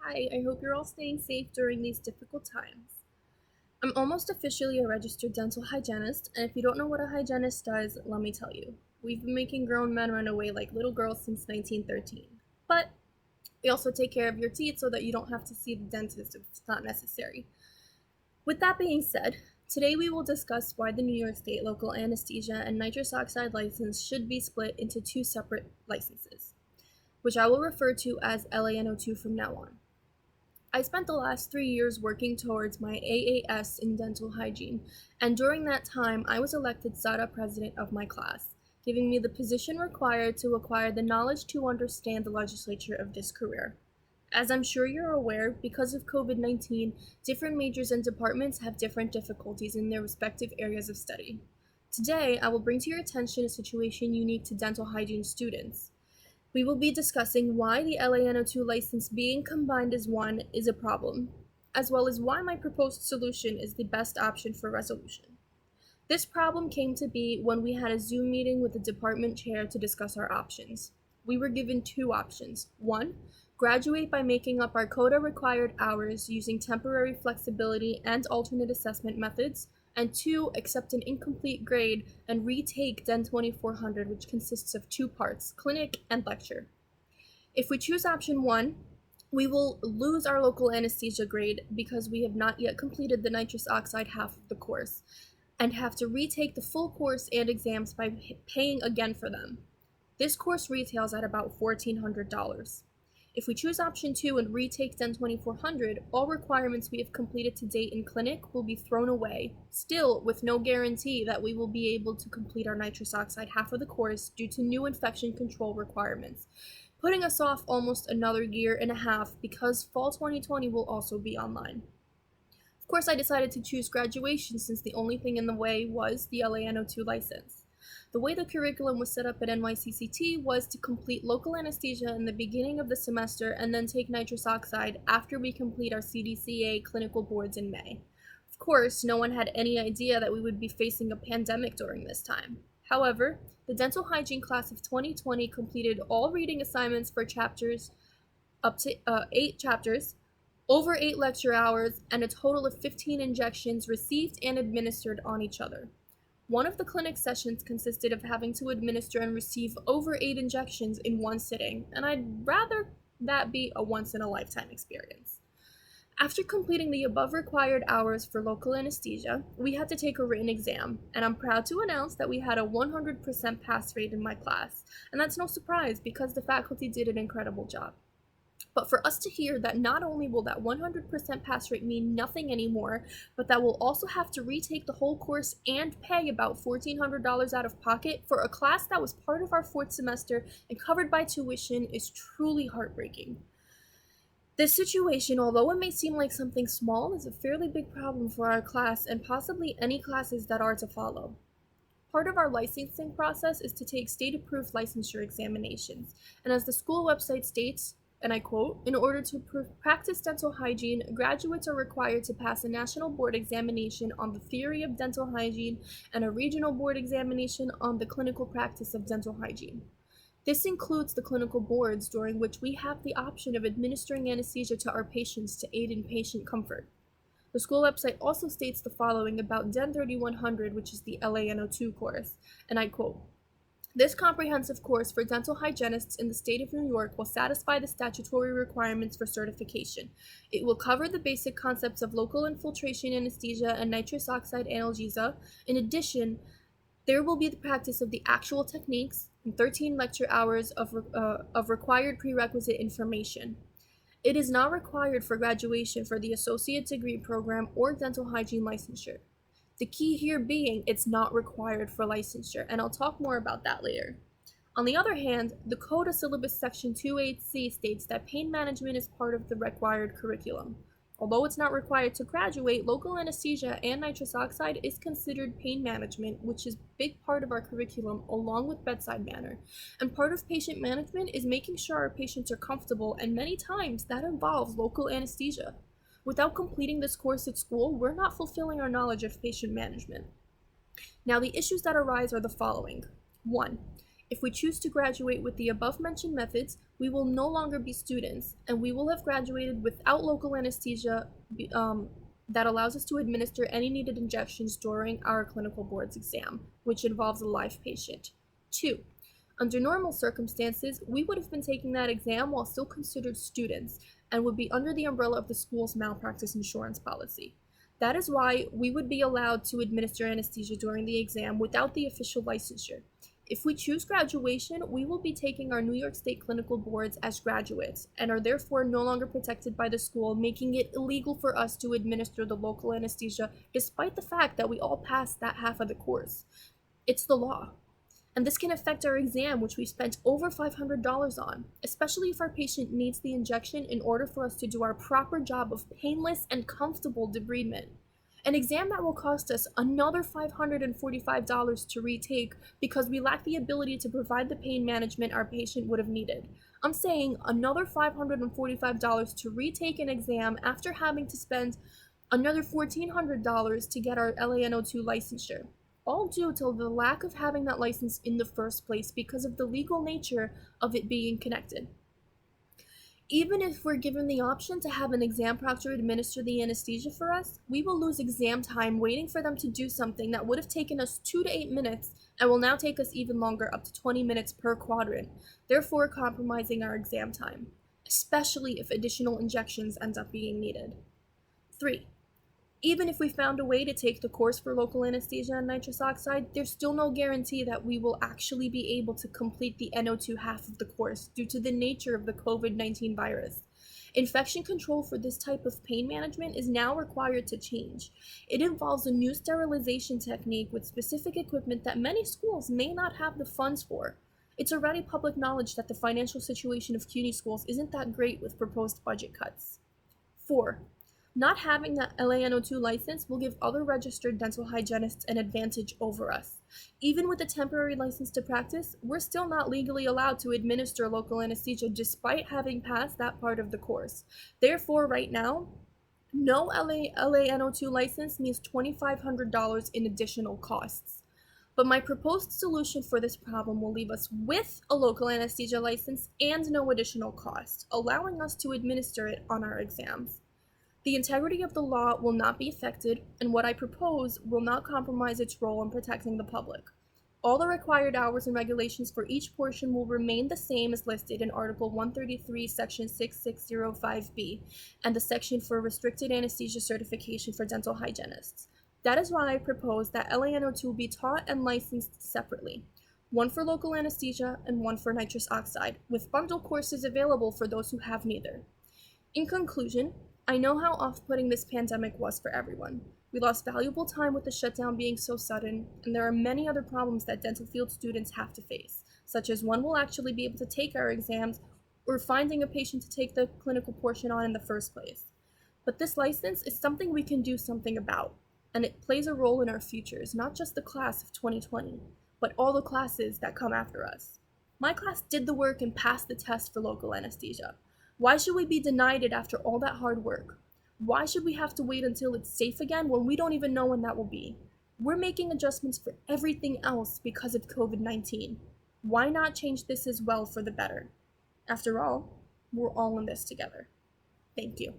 Hi, I hope you're all staying safe during these difficult times. I'm almost officially a registered dental hygienist, and if you don't know what a hygienist does, let me tell you. We've been making grown men run away like little girls since 1913. But we also take care of your teeth so that you don't have to see the dentist if it's not necessary. With that being said, today we will discuss why the New York State local anesthesia and nitrous oxide license should be split into two separate licenses, which I will refer to as LANO2 from now on. I spent the last 3 years working towards my AAS in dental hygiene, and during that time, I was elected SADA president of my class, giving me the position required to acquire the knowledge to understand the legislature of this career. As I'm sure you're aware, because of COVID-19, different majors and departments have different difficulties in their respective areas of study. Today, I will bring to your attention a situation unique to dental hygiene students. We will be discussing why the LANO2 license being combined as one is a problem, as well as why my proposed solution is the best option for resolution. This problem came to be when we had a Zoom meeting with the department chair to discuss our options. We were given two options. One, graduate by making up our quota required hours using temporary flexibility and alternate assessment methods, and two, accept an incomplete grade and retake DEN 2400, which consists of two parts, clinic and lecture. If we choose option one, we will lose our local anesthesia grade because we have not yet completed the nitrous oxide half of the course and have to retake the full course and exams by paying again for them. This course retails at about $1,400. If we choose option 2 and retake DEN 2400, all requirements we have completed to date in clinic will be thrown away, still with no guarantee that we will be able to complete our nitrous oxide half of the course due to new infection control requirements, putting us off almost another year and a half because fall 2020 will also be online. Of course, I decided to choose graduation since the only thing in the way was the LANO2 license. The way the curriculum was set up at NYCCT was to complete local anesthesia in the beginning of the semester and then take nitrous oxide after we complete our CDCA clinical boards in May. Of course, no one had any idea that we would be facing a pandemic during this time. However, the dental hygiene class of 2020 completed all reading assignments for chapters up to 8 chapters, over 8 lecture hours, and a total of 15 injections received and administered on each other. One of the clinic sessions consisted of having to administer and receive over 8 injections in one sitting, and I'd rather that be a once-in-a-lifetime experience. After completing the above required hours for local anesthesia, we had to take a written exam, and I'm proud to announce that we had a 100% pass rate in my class, and that's no surprise because the faculty did an incredible job. But for us to hear that not only will that 100% pass rate mean nothing anymore, but that we'll also have to retake the whole course and pay about $1,400 out of pocket for a class that was part of our 4th semester and covered by tuition is truly heartbreaking. This situation, although it may seem like something small, is a fairly big problem for our class and possibly any classes that are to follow. Part of our licensing process is to take state-approved licensure examinations, and as the school website states, and I quote, "In order to practice dental hygiene, graduates are required to pass a national board examination on the theory of dental hygiene and a regional board examination on the clinical practice of dental hygiene. This includes the clinical boards during which we have the option of administering anesthesia to our patients to aid in patient comfort." The school website also states the following about DEN 3100, which is the LANO2 course, and I quote, "This comprehensive course for dental hygienists in the state of New York will satisfy the statutory requirements for certification. It will cover the basic concepts of local infiltration anesthesia and nitrous oxide analgesia. In addition, there will be the practice of the actual techniques and 13 lecture hours of required prerequisite information. It is not required for graduation for the associate degree program or dental hygiene licensure. The key here being it's not required for licensure, and I'll talk more about that later. On the other hand, the Code of Syllabus Section 28C states that pain management is part of the required curriculum. Although it's not required to graduate, local anesthesia and nitrous oxide is considered pain management, which is a big part of our curriculum along with bedside manner. And part of patient management is making sure our patients are comfortable, and many times that involves local anesthesia. Without completing this course at school, we're not fulfilling our knowledge of patient management. Now, the issues that arise are the following. 1. If we choose to graduate with the above-mentioned methods, we will no longer be students, and we will have graduated without local anesthesia that allows us to administer any needed injections during our clinical boards exam, which involves a live patient. 2. Under normal circumstances, we would have been taking that exam while still considered students and would be under the umbrella of the school's malpractice insurance policy. That is why we would be allowed to administer anesthesia during the exam without the official licensure. If we choose graduation, we will be taking our New York State clinical boards as graduates and are therefore no longer protected by the school, making it illegal for us to administer the local anesthesia despite the fact that we all passed that half of the course. It's the law. And this can affect our exam, which we spent over $500 on, especially if our patient needs the injection in order for us to do our proper job of painless and comfortable debridement. An exam that will cost us another $545 to retake because we lack the ability to provide the pain management our patient would have needed. I'm saying another $545 to retake an exam after having to spend another $1,400 to get our LANO2 licensure. All due to the lack of having that license in the first place because of the legal nature of it being connected. Even if we're given the option to have an exam proctor administer the anesthesia for us, we will lose exam time waiting for them to do something that would have taken us 2 to 8 minutes and will now take us even longer, up to 20 minutes per quadrant, therefore compromising our exam time, especially if additional injections end up being needed. 3. Even if we found a way to take the course for local anesthesia and nitrous oxide, there's still no guarantee that we will actually be able to complete the NO2 half of the course due to the nature of the COVID-19 virus. Infection control for this type of pain management is now required to change. It involves a new sterilization technique with specific equipment that many schools may not have the funds for. It's already public knowledge that the financial situation of CUNY schools isn't that great with proposed budget cuts. 4. Not having the LANO2 license will give other registered dental hygienists an advantage over us. Even with a temporary license to practice, we're still not legally allowed to administer local anesthesia despite having passed that part of the course. Therefore, right now, no LANO2 license means $2,500 in additional costs. But my proposed solution for this problem will leave us with a local anesthesia license and no additional cost, allowing us to administer it on our exams. The integrity of the law will not be affected, and what I propose will not compromise its role in protecting the public. All the required hours and regulations for each portion will remain the same as listed in Article 133, Section 6605B, and the section for restricted anesthesia certification for dental hygienists. That is why I propose that LANO2 be taught and licensed separately, one for local anesthesia and one for nitrous oxide, with bundle courses available for those who have neither. In conclusion, I know how off-putting this pandemic was for everyone. We lost valuable time with the shutdown being so sudden, and there are many other problems that dental field students have to face, such as when we'll actually be able to take our exams or finding a patient to take the clinical portion on in the first place. But this license is something we can do something about, and it plays a role in our futures, not just the class of 2020, but all the classes that come after us. My class did the work and passed the test for local anesthesia. Why should we be denied it after all that hard work? Why should we have to wait until it's safe again when we don't even know when that will be? We're making adjustments for everything else because of COVID-19. Why not change this as well for the better? After all, we're all in this together. Thank you.